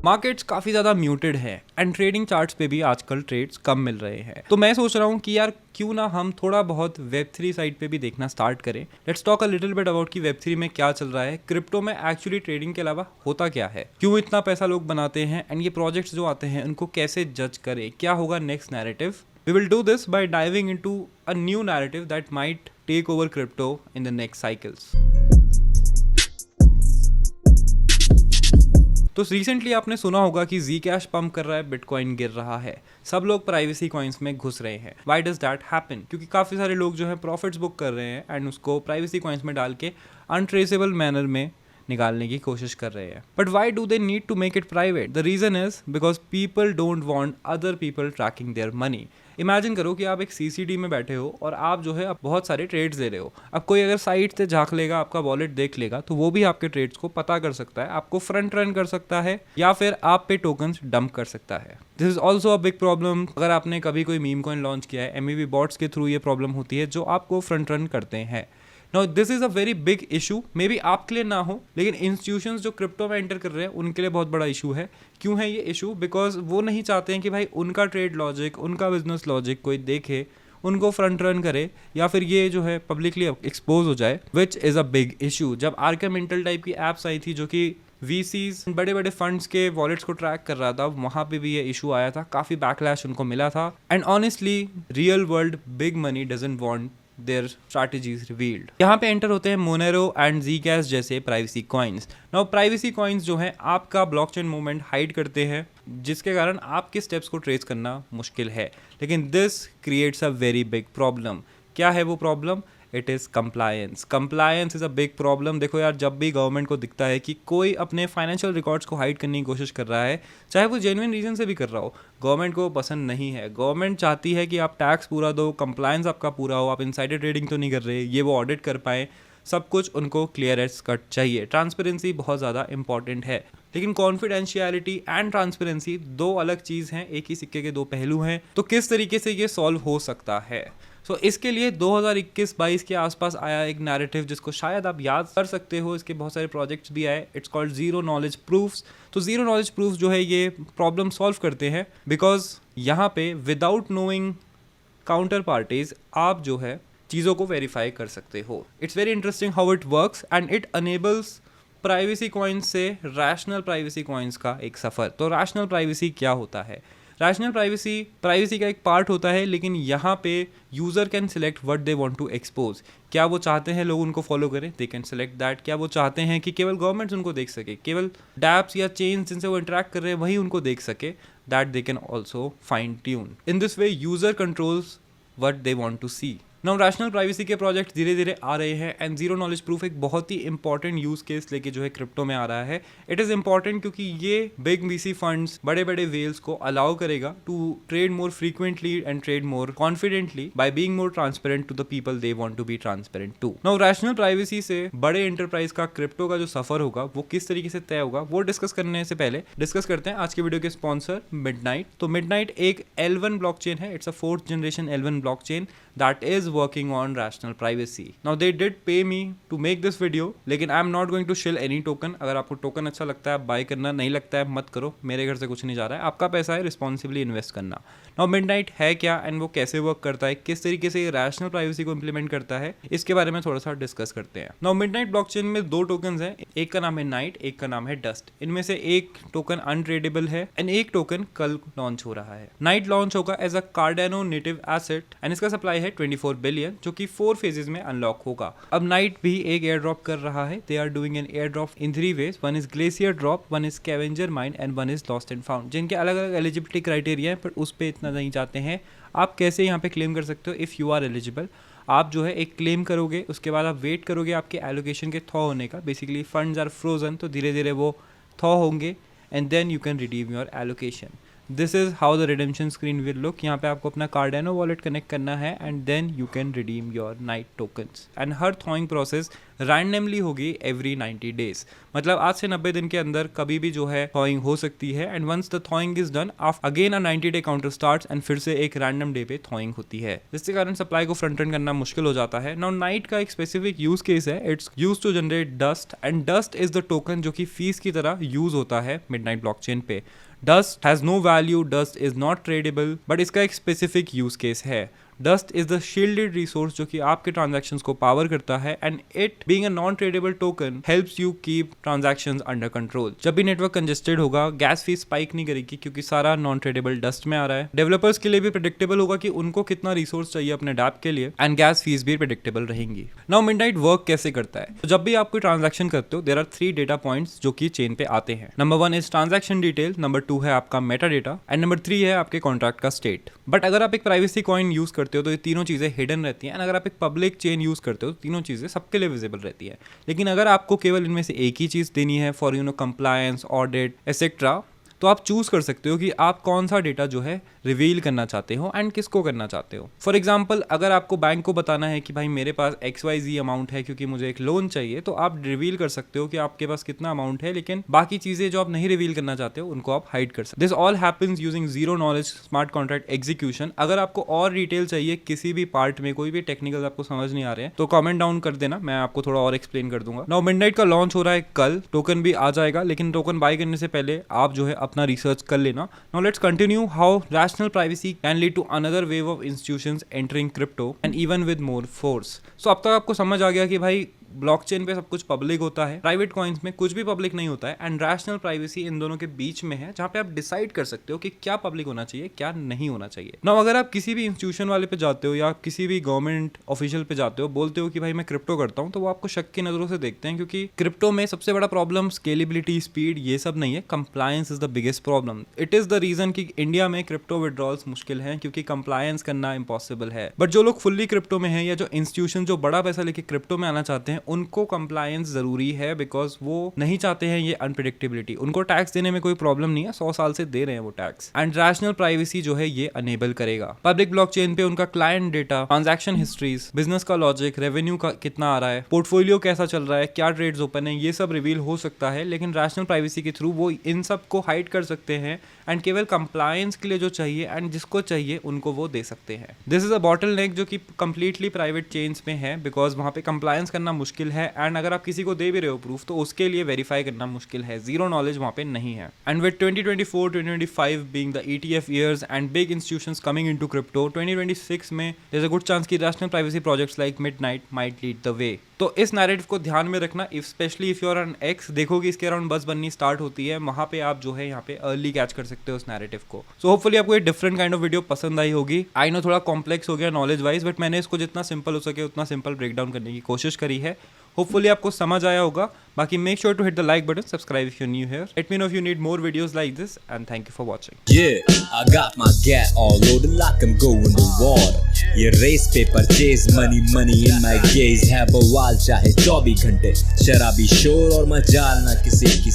Markets काफ़ी ज़्यादा muted है एंड ट्रेडिंग चार्ट्स पे भी आजकल ट्रेड्स कम मिल रहे हैं। तो मैं सोच रहा हूँ कि यार क्यों ना हम थोड़ा बहुत वेब3 साइट पे भी देखना स्टार्ट करें। Let's talk a little bit about कि वेब3 में क्या चल रहा है, क्रिप्टो में एक्चुअली ट्रेडिंग के अलावा होता क्या है, क्यों इतना पैसा लोग बनाते हैं एंड ये प्रोजेक्ट्स जो आते हैं उनको कैसे जज करें, क्या होगा next narrative. We will do this by diving into a new narrative that might take over crypto in the next cycles. तो रिसेंटली आपने सुना होगा कि जी कैश पंप कर रहा है, बिटकॉइन गिर रहा है, सब लोग प्राइवेसी कॉइन्स में घुस रहे हैं। Why does that happen? क्योंकि काफ़ी सारे लोग जो है प्रॉफिट्स बुक कर रहे हैं एंड उसको प्राइवेसी कॉइन्स में डाल के अनट्रेसेबल मैनर में निकालने की कोशिश कर रहे हैं। But why do they need to make it private? The reason is because people don't want other people tracking their money. Imagine करो कि आप एक सीसीडी में बैठे हो और आप जो है आप बहुत सारे ट्रेड्स दे रहे हो। अब कोई अगर साइट से झांक लेगा, आपका वॉलेट देख लेगा, तो वो भी आपके ट्रेड्स को पता कर सकता है, आपको फ्रंट रन कर सकता है या फिर आप पे टोकन्स डंप कर सकता है। This is also a big problem. अगर आपने कभी कोई मीम कॉइन लॉन्च किया है, एमईवी बॉट्स के थ्रू ये प्रॉब्लम होती है जो आपको फ्रंट रन करते हैं। Now this is a very big issue, may be आपके लिए ना हो लेकिन इंस्टीट्यूशंस जो क्रिप्टो में एंटर कर रहे हैं उनके लिए बहुत बड़ा इशू है। क्यों है ये इशू? बिकॉज वो नहीं चाहते हैं कि भाई उनका ट्रेड लॉजिक, उनका बिजनेस लॉजिक कोई देखे, उनको फ्रंट रन करे या फिर ये जो है पब्लिकली एक्सपोज हो जाए, which is a big issue. जब आर्कामेंटल टाइप की एप्स आई थी जो कि वीसीज बड़े बड़े फंड्स के वॉलेट्स को ट्रैक कर रहा था, वहाँ पे भी ये इशू आया था, काफ़ी बैकलैश उनको मिला था। And honestly real world big money doesn't want their strategies revealed. यहाँ पे एंटर होते हैं मोनेरो एंड Zcash जैसे privacy coins. Now privacy coins जो है आपका ब्लॉकचेन मूवमेंट हाइड करते हैं, जिसके कारण आपके स्टेप्स को ट्रेस करना मुश्किल है। लेकिन this creates a very big problem. क्या है वो problem? It is compliance. Compliance is a big problem. देखो यार, जब भी गवर्नमेंट को दिखता है कि कोई अपने फाइनेंशियल रिकॉर्ड्स को हाइड करने की कोशिश कर रहा है, चाहे वो जेन्युइन रीजन से भी कर रहा हो, गवर्नमेंट को पसंद नहीं है। गवर्नमेंट चाहती है कि आप टैक्स पूरा दो, कंप्लायंस आपका पूरा हो, आप इनसाइडर ट्रेडिंग तो नहीं कर रहे, ये वो ऑडिट कर पाए, सब कुछ उनको क्लियर एज कट चाहिए। ट्रांसपेरेंसी बहुत ज़्यादा इंपॉर्टेंट है, लेकिन कॉन्फिडेंशियलिटी एंड ट्रांसपेरेंसी दो अलग चीज़ हैं, एक ही सिक्के के दो पहलू हैं। तो किस तरीके से ये सॉल्व हो सकता है? इसके लिए 2021-22 के आसपास आया एक नैरेटिव जिसको शायद आप याद कर सकते हो, इसके बहुत सारे प्रोजेक्ट्स भी आए। It's called zero knowledge proofs. तो जीरो नॉलेज प्रूफ्स जो है ये प्रॉब्लम सॉल्व करते हैं, बिकॉज यहाँ पे विदाउट नोइंग काउंटर पार्टीज आप जो है चीज़ों को वेरीफाई कर सकते हो। It's very interesting how it works and it enables privacy coins से रैशनल प्राइवेसी कॉइन्स का एक सफ़र। तो रैशनल प्राइवेसी क्या होता है? रैशनल प्राइवेसी का एक पार्ट होता है, लेकिन यहाँ पे user can select what they want to expose. क्या वो चाहते हैं लोग उनको फॉलो करें? They can select that. क्या वो चाहते हैं कि केवल गवर्नमेंट्स उनको देख सके, केवल डैप्स या चेन्स जिनसे वो इंटरेक्ट कर रहे हैं वही उनको देख सके? That they can also fine tune. In this way user controls what they want to see. Now rational privacy के प्रोजेक्ट धीरे धीरे आ रहे हैं एंड जीरो नॉलेज प्रूफ एक बहुत ही इंपॉर्टेंट यूज केस लेके जो है क्रिप्टो में आ रहा है। इट इज़ इंपॉर्टेंट क्योंकि ये बिग वीसी फंड्स, बड़े बड़े वेल्स को अलाउ करेगा to trade more frequently and trade more confidently by being more transparent to the people they want to be transparent to. Now rational privacy से बड़े enterprise का crypto का जो सफर होगा वो किस तरीके से तय होगा, वो डिस्कस करने से पहले डिस्कस करते हैं आज के वीडियो के स्पॉन्सर मिडनाइट। तो मिडनाइट एक L1 ब्लॉकचेन है। It's a 4th generation L1 blockchain that is working on rational privacy. Now they did pay me to make this video, लेकिन I am not going to shill any token. अगर आपको token अच्छा लगता है bye करना, नहीं लगता है मत करो, मेरे घर से कुछ नहीं जा रहा है, आपका पैसा है, रिस्पॉन्सिबली इन्वेस्ट करना। नाउ मिडनाइट है क्या एंड वो कैसे वर्क करता है, किस तरीके से रैशनल प्राइवेसी को इंप्लीमेंट करता है, इसके बारे में थोड़ा सा डिस्कस करते हैं। नाउ मिडनाइट ब्लॉकचेन में दो टोकन हैं, एक का नाम है नाइट, एक का नाम है डस्ट। इनमें से एक टोकन अनट्रेडेबल है एंड एक टोकन कल लॉन्च हो रहा है। नाइट लॉन्च होगा as a Cardano native asset and इसका सप्लाई है 24 बिलियन, जो कि 4 फेजेस में अनलॉक होगा। अब नाइट भी एक एयर ड्रॉप कर रहा है। They are doing an airdrop in 3 ways. One is glacier drop, one is scavenger mine and one is lost and found, जिनके अलग अलग एलिजिबिलिटी क्राइटेरिया है, पर उस पर इतना नहीं जाते हैं। आप कैसे यहाँ पे क्लेम कर सकते हो? इफ़ यू आर एलिजिबल, आप जो है एक क्लेम करोगे, उसके बाद आप वेट करोगे आपके एलोकेशन के थॉ होने का। बेसिकली फंड्स आर फ्रोजन, तो धीरे धीरे वो थॉ होंगे and then you can redeem your allocation. This is how the redemption screen will look. यहाँ पे आपको अपना कार्डानो वॉलेट कनेक्ट करना है and then you can redeem your night tokens and हर थॉइंग प्रोसेस रैंडमली होगी every 90 days. मतलब आज से 90 दिन के अंदर कभी भी जो है थॉइंग हो सकती है and once the thawing is done again a 90 day counter starts and फिर से एक रैंडम डे पे थॉइंग होती है, जिसके कारण सप्लाई को फ्रंट रन करना मुश्किल हो जाता है। नाउ नाइट का एक स्पेसिफिक यूज केस है, it's use to generate dust and dust is the token जो कि फीस की तरह यूज होता है मिडनाइट ब्लॉकचेन पे। Dust has no value, dust is not tradeable, but इसका एक स्पेसिफिक यूज केस है। Dust is the shielded resource जो कि आपके ट्रांजैक्शंस को पावर करता है and it being a non tradeable token helps you keep transactions under control. जब भी नेटवर्क कंजेस्टेड होगा गैस फीस स्पाइक नहीं करेगी क्योंकि सारा नॉन ट्रेडेबल डस्ट में आ रहा है। डेवलपर्स के लिए भी प्रेडिक्टेबल होगा कि उनको कितना रिसोर्स चाहिए अपने डैप के लिए एंड गैस फीस भी प्रेडिक्टेबल रहेंगी। नाउ मिडनाइट वर्क कैसे करता है? तो जब भी आप कोई ट्रांजैक्शन करते हो देयर आर 3 डेटा पॉइंट्स जो कि चेन पे आते हैं। Number 1 is transaction detail, number 2 है आपका मेटा डेटा एंड नंबर 3 है आपके कॉन्ट्रैक्ट का स्टेट। बट अगर आप एक प्राइवेसी कॉइन यूज करते हो तो ये तीनों चीजें हिडन रहती हैं एंड अगर आप एक पब्लिक चेन यूज करते हो तो तीनों चीजें सबके लिए विजिबल रहती है। लेकिन अगर आपको केवल इनमें से एक ही चीज देनी है फॉर कंप्लायंस, ऑडिट एक्सेट्रा, तो आप चूज कर सकते हो कि आप कौन सा डेटा जो है रिवील करना चाहते हो एंड किसको करना चाहते हो। फॉर एग्जाम्पल अगर आपको बैंक को बताना है कि भाई मेरे पास XYZ अमाउंट है क्योंकि मुझे एक लोन चाहिए, तो आप रिवील कर सकते हो कि आपके पास कितना अमाउंट है, लेकिन बाकी चीजें जो आप नहीं रिवील करना चाहते हो उनको आप हाइड कर सकते हो। This all happens using zero knowledge smart contract execution. अगर आपको और डिटेल चाहिए किसी भी पार्ट में, कोई भी टेक्निकल आपको समझ नहीं आ रहे हैं, तो कमेंट डाउन कर देना, मैं आपको थोड़ा और एक्सप्लेन कर दूंगा। नाउ मिडनाइट का लॉन्च हो रहा है कल, टोकन भी आ जाएगा, लेकिन टोकन बाय करने से पहले आप जो है अपना रिसर्च कर लेना। Now let's continue how rational privacy can lead to another wave of institutions entering crypto and even with more force. So अब तक आपको समझ आ गया कि भाई ब्लॉकचेन पे सब कुछ पब्लिक होता है, प्राइवेट कॉइन्स में कुछ भी पब्लिक नहीं होता है एंड रैशनल प्राइवेसी इन दोनों के बीच में है, जहां पे आप डिसाइड कर सकते हो कि क्या पब्लिक होना चाहिए क्या नहीं होना चाहिए। नाउ अगर आप किसी भी इंस्टीट्यूशन वाले पे जाते हो या किसी भी गवर्नमेंट ऑफिशियल पे जाते हो, बोलते हो कि भाई मैं क्रिप्टो करता हूं, तो वो आपको शक की नजरों से देखते हैं क्योंकि क्रिप्टो में सबसे बड़ा प्रॉब्लम स्केलेबिलिटी, स्पीड ये सब नहीं है, compliance is the biggest problem. It is the reason कि इंडिया में क्रिप्टो विड्रॉल्स मुश्किल है क्योंकि कंप्लायंस करना इम्पॉसिबल है। बट जो लोग फुल्ली क्रिप्टो में है या जो इंस्टीट्यूशन जो बड़ा पैसा लेके क्रिप्टो में आना चाहते हैं, उनको कंप्लायंस जरूरी है बिकॉज वो नहीं चाहते हैं ये अनप्रेडिक्टेबिलिटी। उनको टैक्स देने में कोई प्रॉब्लम नहीं है, 100 साल से दे रहे हैं वो टैक्स। एंड रैशनल प्राइवेसी जो है ये अनेबल करेगा। पब्लिक ब्लॉकचेन पे उनका client data, transaction histories, business का लॉजिक, रेवेन्यू का कितना आ रहा है, पोर्टफोलियो कैसा चल रहा है, क्या ट्रेड्स ओपन है, ये सब रिवील हो सकता है। लेकिन रैशनल प्राइवेसी के थ्रू वो इन सब को हाइड कर सकते हैं एंड केवल कंप्लायंस के लिए जो चाहिए एंड जिसको चाहिए उनको वो दे सकते हैं। दिस इज अ बॉटलनेक जो कि कंप्लीटली प्राइवेट चेन्स में है बिकॉज वहां पे कंप्लायंस करना मुश्किल है एंड अगर आप किसी को दे भी रहे हो प्रूफ तो उसके लिए वेरीफाई करना मुश्किल है, जीरो नॉलेज वहां पे नहीं है। And with 2024 2025 being the ETF years and big institutions coming into crypto, 2026 में there's a good chance कि rational privacy projects like midnight might lead the way. तो इस नैरेटिव को ध्यान में रखना, specially if you are on X, देखो कि इसके अराउंड बस बननी स्टार्ट होती है, वहां पे आप जो है यहाँ पे अर्ली कैच कर सकते हो उस नैरेटिव को। सो होपफुली आपको एक डिफरेंट काइंड ऑफ वीडियो पसंद आई होगी। आई नो थोड़ा कॉम्प्लेक्स हो गया नॉलेज वाइज, बट मैंने इसको जितना सिंपल हो सके उतना सिंपल ब्रेक डाउन करने की कोशिश करी है। होपफुली आपको समझ आया होगा। बाकी make sure to hit the like button, subscribe if you new here, let me know if you need more videos like this, and thank you for watching. Yeah, I got my gat all loaded like I'm going to war. ये race paper chase money in my gaze है बवाल चाहे 24 घंटे शराबी शोर और मजाल ना किसी की